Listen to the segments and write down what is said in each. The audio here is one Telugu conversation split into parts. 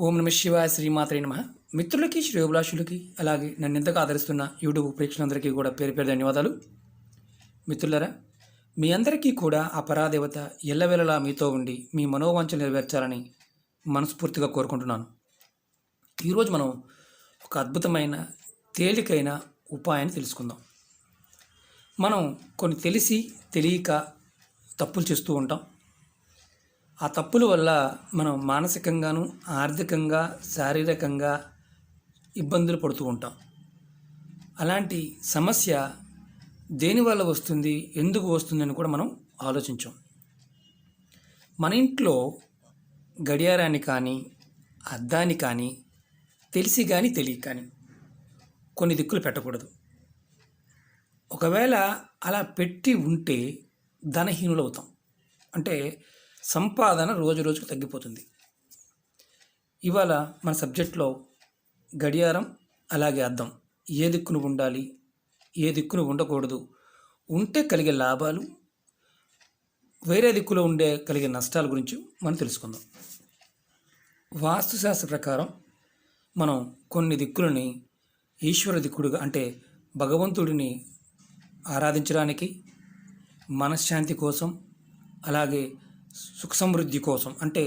ఓం నమ శివాయ శ్రీమాత్రే నమ. మిత్రులకి, శ్రేయోభిలాషులకి, అలాగే నన్ను ఎంతగా ఆదరిస్తున్న యూట్యూబ్ ప్రేక్షకులందరికీ కూడా పేరు పేరు ధన్యవాదాలు. మిత్రులరా, మీ అందరికీ కూడా ఆ పరాదేవత ఎల్లవేళలా మీతో ఉండి మీ మనోవాంఛలు నెరవేర్చాలని మనస్ఫూర్తిగా కోరుకుంటున్నాను. ఈరోజు మనం ఒక అద్భుతమైన తేలికైన ఉపాయాన్ని తెలుసుకుందాం. మనం కొన్ని తెలిసి తెలియక తప్పులు చేస్తూ ఉంటాం. ఆ తప్పుల వల్ల మనం మానసికంగాను, ఆర్థికంగా, శారీరకంగా ఇబ్బందులు పడుతూ ఉంటాం. అలాంటి సమస్య దేనివల్ల వస్తుంది, ఎందుకు వస్తుందని కూడా మనం ఆలోచించాం. మన ఇంట్లో గడియారాన్ని కానీ, అద్దాన్ని కానీ తెలిసి కానీ తెలియక కానీ కొన్ని దిక్కులు పెట్టకూడదు. ఒకవేళ అలా పెట్టి ఉంటే ధనహీనులు అవుతాం. అంటే సంపాదన రోజు రోజుకు తగ్గిపోతుంది. ఇవాళ మన సబ్జెక్ట్లో గడియారం అలాగే అద్దం ఏ దిక్కును ఉండాలి, ఏ దిక్కును ఉండకూడదు, ఉంటే కలిగే లాభాలు, వేరే దిక్కులో ఉండే కలిగే నష్టాల గురించి మనం తెలుసుకుందాం. వాస్తుశాస్త్ర ప్రకారం మనం కొన్ని దిక్కులని ఈశ్వర దిక్కుడుగా, అంటే భగవంతుడిని ఆరాధించడానికి, మనశ్శాంతి కోసం, అలాగే సుఖ సమృద్ధి కోసం, అంటే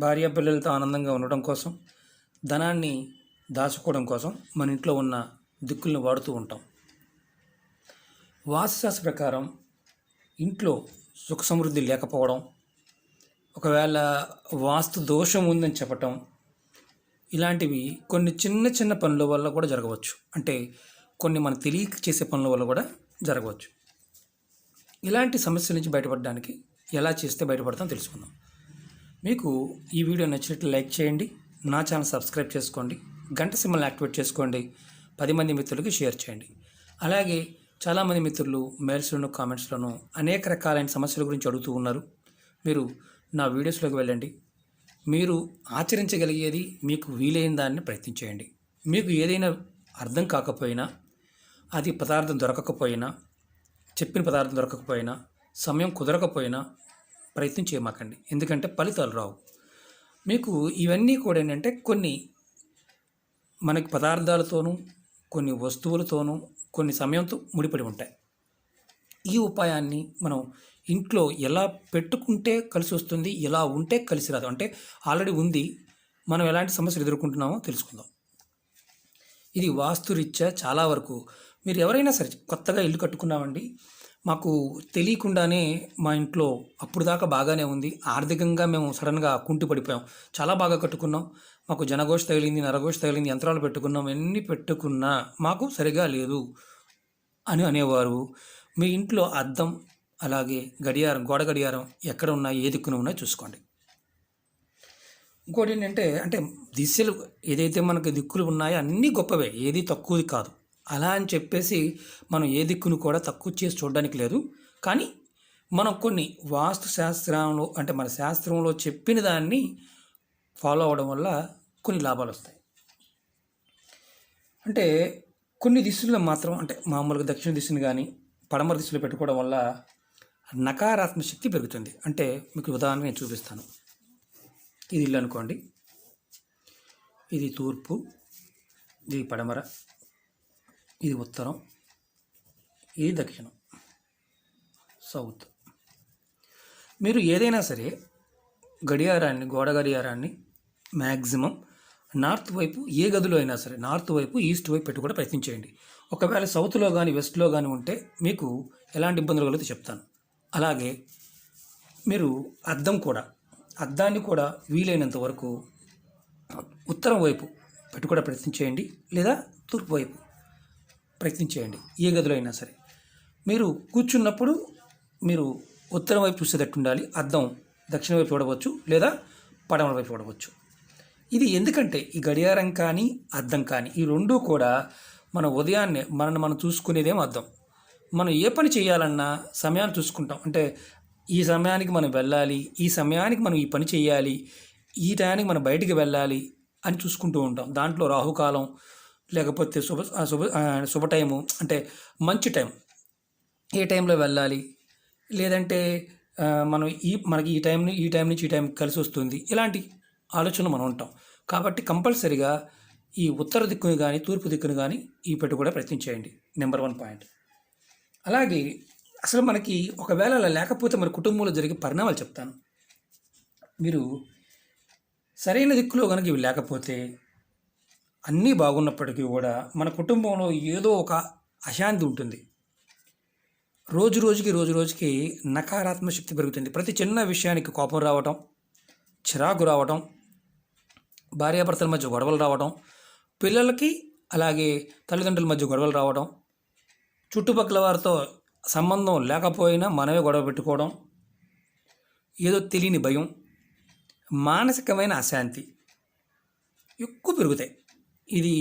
భార్య పిల్లలతో ఆనందంగా ఉండడం కోసం, ధనాన్ని దాచుకోవడం కోసం మన ఇంట్లో ఉన్న దిక్కులను వాడుతూ ఉంటాం. వాస్తుశాస్త్ర ప్రకారం ఇంట్లో సుఖ సమృద్ధి లేకపోవడం, ఒకవేళ వాస్తు దోషం ఉందని చెప్పటం, ఇలాంటివి కొన్ని చిన్న చిన్న పనుల వల్ల కూడా జరగవచ్చు. అంటే కొన్ని మన తెలియక చేసే పనుల వల్ల కూడా జరగవచ్చు. ఇలాంటి సమస్యల నుంచి బయటపడడానికి ఎలా చేస్తే బయటపడతామో తెలుసుకుందాం. మీకు ఈ వీడియో నచ్చినట్లు లైక్ చేయండి, నా ఛానల్ సబ్స్క్రైబ్ చేసుకోండి, గంట సింబల్ని యాక్టివేట్ చేసుకోండి, 10 మంది మిత్రులకి షేర్ చేయండి. అలాగే చాలామంది మిత్రులు మెయిల్స్లోనూ, కామెంట్స్లోనూ అనేక రకాలైన సమస్యల గురించి అడుగుతూ ఉన్నారు. మీరు నా వీడియోస్లోకి వెళ్ళండి. మీరు ఆచరించగలిగేది, మీకు వీలైన దాన్ని ప్రయత్నించేయండి. మీకు ఏదైనా అర్థం కాకపోయినా, అది పదార్థం దొరకకపోయినా, చెప్పిన పదార్థం దొరకకపోయినా, సమయం కుదరకపోయినా ప్రయత్నం చేయమాకండి. ఎందుకంటే ఫలితాలు రావు. మీకు ఇవన్నీ కూడా ఏంటంటే కొన్ని మనకి పదార్థాలతోనూ, కొన్ని వస్తువులతోనూ, కొన్ని సమయంతో ముడిపడి ఉంటాయి. ఈ ఉపాయాన్ని మనం ఇంట్లో ఎలా పెట్టుకుంటే కలిసి వస్తుంది, ఎలా ఉంటే కలిసి రాదు, అంటే ఆల్రెడీ ఉంది, మనం ఎలాంటి సమస్యలు ఎదుర్కొంటున్నామో తెలుసుకుందాం. ఇది వాస్తురీత్యా చాలా వరకు మీరు ఎవరైనా సరే కొత్తగా ఇల్లు కట్టుకున్నామండి, మాకు తెలియకుండానే మా ఇంట్లో అప్పుడు దాకా బాగానే ఉంది, ఆర్థికంగా మేము సడన్గా కుంటి పడిపోయాం, చాలా బాగా కట్టుకున్నాం, మాకు జనఘోష తగిలింది, నరఘోష తగిలింది, యంత్రాలు పెట్టుకున్నాం, ఎన్ని పెట్టుకున్నా మాకు సరిగా లేదు అని అనేవారు. మీ ఇంట్లో అద్దం అలాగే గడియారం, గోడ గడియారం ఎక్కడ ఉన్నాయి, ఏ దిక్కున ఉన్నాయో చూసుకోండి. ఇంకోటి ఏంటంటే, అంటే దిశలు ఏదైతే మనకు దిక్కులు ఉన్నాయో అన్నీ గొప్పవే, ఏది తక్కువది కాదు. అలా అని చెప్పేసి మనం ఏ దిక్కును కూడా తక్కువ చేసి చూడడానికి లేదు. కానీ మనం కొన్ని వాస్తు శాస్త్రంలో, అంటే మన శాస్త్రంలో చెప్పిన దాన్ని ఫాలో అవ్వడం వల్ల కొన్ని లాభాలు వస్తాయి. అంటే కొన్ని దిశల్లో మాత్రం, అంటే మామూలుగా దక్షిణ దిశను కానీ పడమర దిశలో పెట్టుకోవడం వల్ల నకారాత్మక శక్తి పెరుగుతుంది. అంటే మీకు ఉదాహరణ నేను చూపిస్తాను. ఇది ఇల్లు అనుకోండి, ఇది తూర్పు, ఇది పడమర, ఇది ఉత్తరం, ఇది దక్షిణం, సౌత్. మీరు ఏదైనా సరే గడియారాన్ని, గోడ గడియారాన్ని మ్యాక్సిమం నార్త్ వైపు, ఏ గదిలో అయినా సరే నార్త్ వైపు, ఈస్ట్ వైపు పెట్టుకోవడం ప్రయత్నించేయండి. ఒకవేళ సౌత్లో కానీ వెస్ట్లో కానీ ఉంటే మీకు ఎలాంటి ఇబ్బందులు కలుగుతాయో చెప్తాను. అలాగే మీరు అద్దాన్ని కూడా వీలైనంత వరకు ఉత్తరం వైపు పెట్టుకోవడం ప్రయత్నించేయండి, లేదా తూర్పు వైపు ప్రయత్నించేయండి. ఏ గదిలో అయినా సరే మీరు కూర్చున్నప్పుడు మీరు ఉత్తరం వైపు చూసేటట్టు ఉండాలి. అద్దం దక్షిణ వైపు చూడవచ్చు, లేదా పడమర వైపు చూడవచ్చు. ఇది ఎందుకంటే ఈ గడియారం కానీ అద్దం కానీ ఈ రెండూ కూడా మన ఉదయాన్నే మనం చూసుకునేదేమో అద్దం. మనం ఏ పని చేయాలన్నా సమయాన్ని చూసుకుంటాం. అంటే ఈ సమయానికి మనం వెళ్ళాలి, ఈ సమయానికి మనం ఈ పని చేయాలి, ఈ టయానికి మనం బయటికి వెళ్ళాలి అని చూసుకుంటూ ఉంటాం. దాంట్లో రాహుకాలం, లేకపోతే శుభ టైము, అంటే మంచి టైం, ఏ టైంలో వెళ్ళాలి, లేదంటే మనం మనకి ఈ టైం నుంచి ఈ టైం కలిసి వస్తుంది, ఇలాంటి ఆలోచనలు మనం ఉంటాం. కాబట్టి కంపల్సరిగా ఈ ఉత్తర దిక్కుని కానీ తూర్పు దిక్కుని కానీ ఈ పెట్టుకోవడం ప్రయత్నం చేయండి. Number 1 point. అలాగే అసలు మనకి ఒకవేళ అలా లేకపోతే మన కుటుంబంలో జరిగే పరిణామాలు చెప్తాను. మీరు సరైన దిక్కులో కనుక ఇవి లేకపోతే అన్నీ బాగున్నప్పటికీ కూడా మన కుటుంబంలో ఏదో ఒక అశాంతి ఉంటుంది. రోజు రోజుకి నకారాత్మక శక్తి పెరుగుతుంది. ప్రతి చిన్న విషయానికి కోపం రావటం, చిరాకు రావటం, భార్యాభర్తల మధ్య గొడవలు రావటం, పిల్లలకి అలాగే తల్లిదండ్రుల మధ్య గొడవలు రావడం, చుట్టుపక్కల వారితో సంబంధం లేకపోయినా మనమే గొడవ పెట్టుకోవడం, ఏదో తెలియని భయం, మానసికమైన అశాంతి ఎక్కువ పెరుగుతాయి. ఇది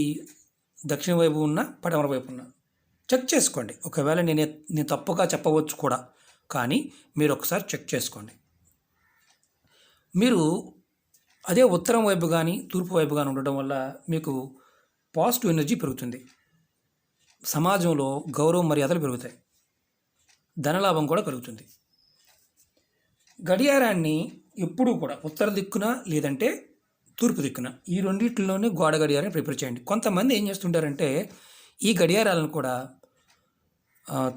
దక్షిణ వైపు ఉన్న పడమర వైపు ఉన్న చెక్ చేసుకోండి. ఒకవేళ నేను తప్పుగా చెప్పవచ్చు కూడా, కానీ మీరు ఒకసారి చెక్ చేసుకోండి. మీరు అదే ఉత్తరం వైపు కానీ తూర్పు వైపు కానీ ఉండడం వల్ల మీకు పాజిటివ్ ఎనర్జీ పెరుగుతుంది. సమాజంలో గౌరవ మర్యాదలు పెరుగుతాయి. ధనలాభం కూడా కలుగుతుంది. గడియారాన్ని ఎప్పుడూ కూడా ఉత్తర దిక్కున లేదంటే తూర్పు దిక్కున ఈ రెండింటిలోనే గోడ గడియారాన్ని ప్రిపేర్ చేయండి. కొంతమంది ఏం చేస్తుంటారంటే ఈ గడియారాలను కూడా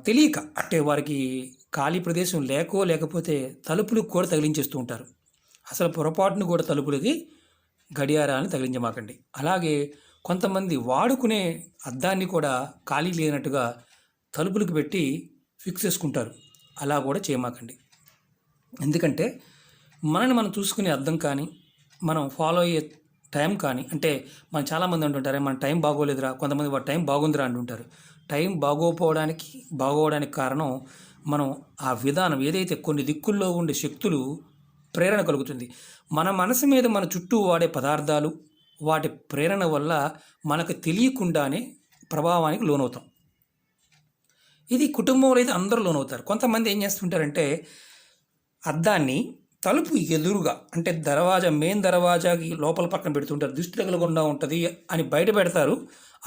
తెలియక అంటే వారికి ఖాళీ ప్రదేశం లేకపోతే తలుపులకు కూడా తగిలించేస్తూ ఉంటారు. అసలు పొరపాటును కూడా తలుపులకి గడియారాలను తగిలించమాకండి. అలాగే కొంతమంది వాడుకునే అద్దాన్ని కూడా ఖాళీ లేనట్టుగా తలుపులకు పెట్టి ఫిక్స్ చేసుకుంటారు. అలా కూడా చేయమాకండి. ఎందుకంటే మనని మనం చూసుకునే అద్దం కానీ మనం ఫాలో అయ్యే టైం కానీ అంటే మనం చాలామంది అంటుంటారే మన టైం బాగోలేదురా, కొంతమంది వాడు టైం బాగుందిరా అంటుంటారు. టైం బాగోవడానికి కారణం మనం ఆ విధానం ఏదైతే కొన్ని దిక్కుల్లో ఉండే శక్తులు ప్రేరణ కలుగుతుంది. మన మనసు మీద మన చుట్టూ వాడే పదార్థాలు వాటి ప్రేరణ వల్ల మనకు తెలియకుండానే ప్రభావానికి లోనవుతాం. ఇది కుటుంబంలో అయితే అందరూ లోనవుతారు. కొంతమంది ఏం చేస్తుంటారంటే అద్దాన్ని తలుపు ఎదురుగా అంటే మెయిన్ దర్వాజాకి లోపల పక్కన పెడుతుంటారు. దృష్టి తగలకుండా ఉంటుంది అని బయట పెడతారు.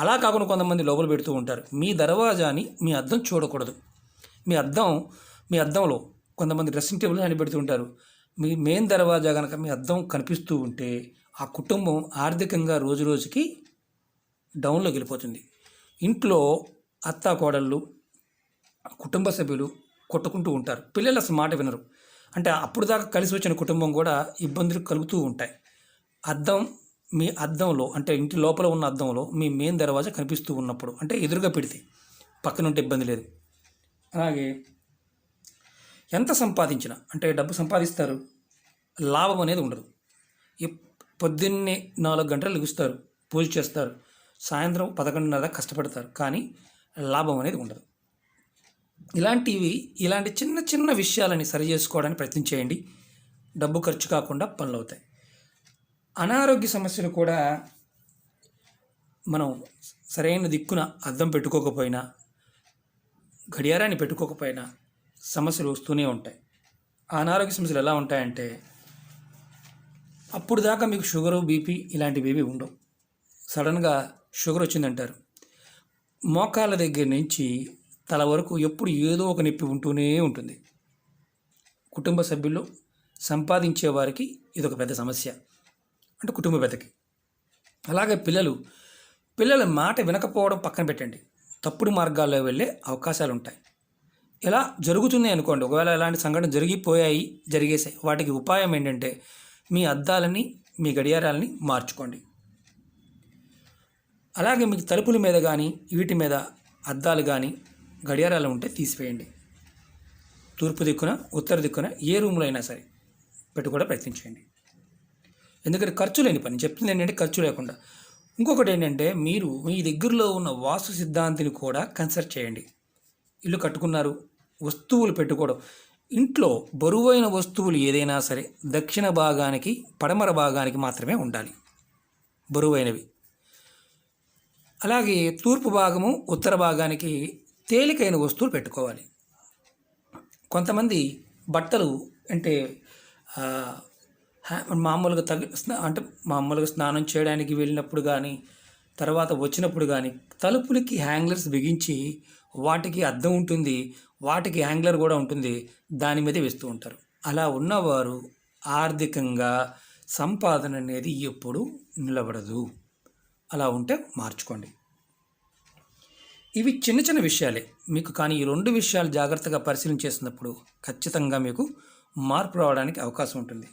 అలా కాకుండా కొంతమంది లోపల పెడుతూ ఉంటారు. మీ దర్వాజాని మీ అద్దం చూడకూడదు. మీ అద్దంలో కొంతమంది డ్రెస్సింగ్ టేబుల్ అని పెడుతూ ఉంటారు. మీ మెయిన్ దర్వాజా కనుక మీ అద్దం కనిపిస్తూ ఉంటే ఆ కుటుంబం ఆర్థికంగా రోజుకి డౌన్లోకి వెళ్ళిపోతుంది. ఇంట్లో అత్త కోడళ్ళు కుటుంబ సభ్యులు కొట్టుకుంటూ ఉంటారు. పిల్లలు అసలు మాట వినరు. అంటే అప్పుడు దాకా కలిసి వచ్చిన కుటుంబం కూడా ఇబ్బందులు కలుగుతూ ఉంటాయి. మీ అద్దంలో అంటే ఇంటి లోపల ఉన్న అద్దంలో మీ మెయిన్ దర్వాజా కనిపిస్తూ ఉన్నప్పుడు అంటే ఎదురుగా పెడితే పక్కన ఉంటే ఇబ్బంది లేదు. అలాగే ఎంత సంపాదించినా అంటే డబ్బు సంపాదిస్తారు, లాభం అనేది ఉండదు. పొద్దున్నే 4 గంటలు లెగుస్తారు, పూజ చేస్తారు, సాయంత్రం 11:30 కష్టపడతారు, కానీ లాభం అనేది ఉండదు. ఇలాంటి చిన్న చిన్న విషయాలని సరి చేసుకోవడానికి ప్రయత్నం చేయండి. డబ్బు ఖర్చు కాకుండా పనులు అవుతాయి. అనారోగ్య సమస్యలు కూడా మనం సరైన దిక్కున అద్దం పెట్టుకోకపోయినా గడియారాన్ని పెట్టుకోకపోయినా సమస్యలు వస్తూనే ఉంటాయి. ఆ అనారోగ్య సమస్యలు ఎలా ఉంటాయంటే అప్పుడు దాకా మీకు షుగరు బీపీ ఇలాంటివి ఏవి ఉండవు. సడన్గా షుగర్ వచ్చిందంటారు. మోకాళ్ళ దగ్గర నుంచి తల వరకు ఎప్పుడు ఏదో ఒక నొప్పి ఉంటూనే ఉంటుంది. కుటుంబ సభ్యులు సంపాదించే వారికి ఇదొక పెద్ద సమస్య అంటే కుటుంబ పెద్దకి. అలాగే పిల్లల మాట వినకపోవడం పక్కన పెట్టండి, తప్పుడు మార్గాల్లో వెళ్ళే అవకాశాలు ఉంటాయి. ఇలా జరుగుతున్నాయి అనుకోండి, ఒకవేళ ఇలాంటి సంఘటన జరిగేసాయి, వాటికి ఉపాయం ఏంటంటే మీ అద్దాలని మీ గడియారాలని మార్చుకోండి. అలాగే మీకు తలుపుల మీద కానీ వీటి మీద అద్దాలు కానీ గడియారాలు ఉంటే తీసివేయండి. తూర్పు దిక్కున ఉత్తర దిక్కున ఏ రూమ్లో అయినా సరే పెట్టుకోవడం ప్రయత్నించండి. ఎందుకంటే ఖర్చు లేని పని చెప్తుంది ఏంటంటే ఖర్చు లేకుండా. ఇంకొకటి ఏంటంటే మీరు మీ దగ్గరలో ఉన్న వాస్తు సిద్ధాంతిని కూడా కన్సల్ట్ చేయండి. ఇల్లు కట్టుకున్నారు, వస్తువులు పెట్టుకోవడం, ఇంట్లో బరువైన వస్తువులు ఏదైనా సరే దక్షిణ భాగానికి పడమర భాగానికి మాత్రమే ఉండాలి బరువైనవి. అలాగే తూర్పు భాగము ఉత్తర భాగానికి తేలికైన వస్తువులు పెట్టుకోవాలి. కొంతమంది బట్టలు అంటే మామూలుగా స్నానం చేయడానికి వెళ్ళినప్పుడు కానీ తర్వాత వచ్చినప్పుడు కానీ తలుపులకి హ్యాంగ్లర్స్ బిగించి వాటికి అద్దం ఉంటుంది, వాటికి హ్యాంగ్లర్ కూడా ఉంటుంది, దాని మీద వేస్తూ ఉంటారు. అలా ఉన్నవారు ఆర్థికంగా సంపాదన అనేది ఎప్పుడూ నిలబడదు. అలా ఉంటే మార్చుకోండి. ఇవి చిన్న చిన్న విషయాలే మీకు, కానీ ఈ 2 విషయాలు జాగ్రత్తగా పరిశీలన చేసినప్పుడు ఖచ్చితంగా మీకు మార్పు రావడానికి అవకాశం ఉంటుంది.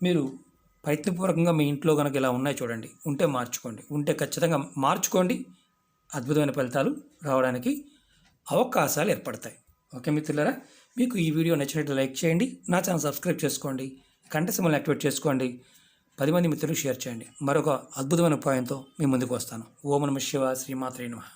మీరు ప్రయత్నపూర్వకంగా మీ ఇంట్లో కనుక ఇలా ఉన్నాయి చూడండి, ఉంటే మార్చుకోండి. ఉంటే ఖచ్చితంగా మార్చుకోండి. అద్భుతమైన ఫలితాలు రావడానికి అవకాశాలు ఏర్పడతాయి. ఓకే మిత్రులారా, మీకు ఈ వీడియో నచ్చినట్టు లైక్ చేయండి, నా ఛానల్ సబ్స్క్రైబ్ చేసుకోండి, గంట సింబల్ని యాక్టివేట్ చేసుకోండి, 10 మంది మిత్రులకు షేర్ చేయండి. మరొక అద్భుతమైన ఉపాయంతో మీ ముందుకు వస్తాను. ఓం నమః శివాయ. శ్రీమాత్రే నమః.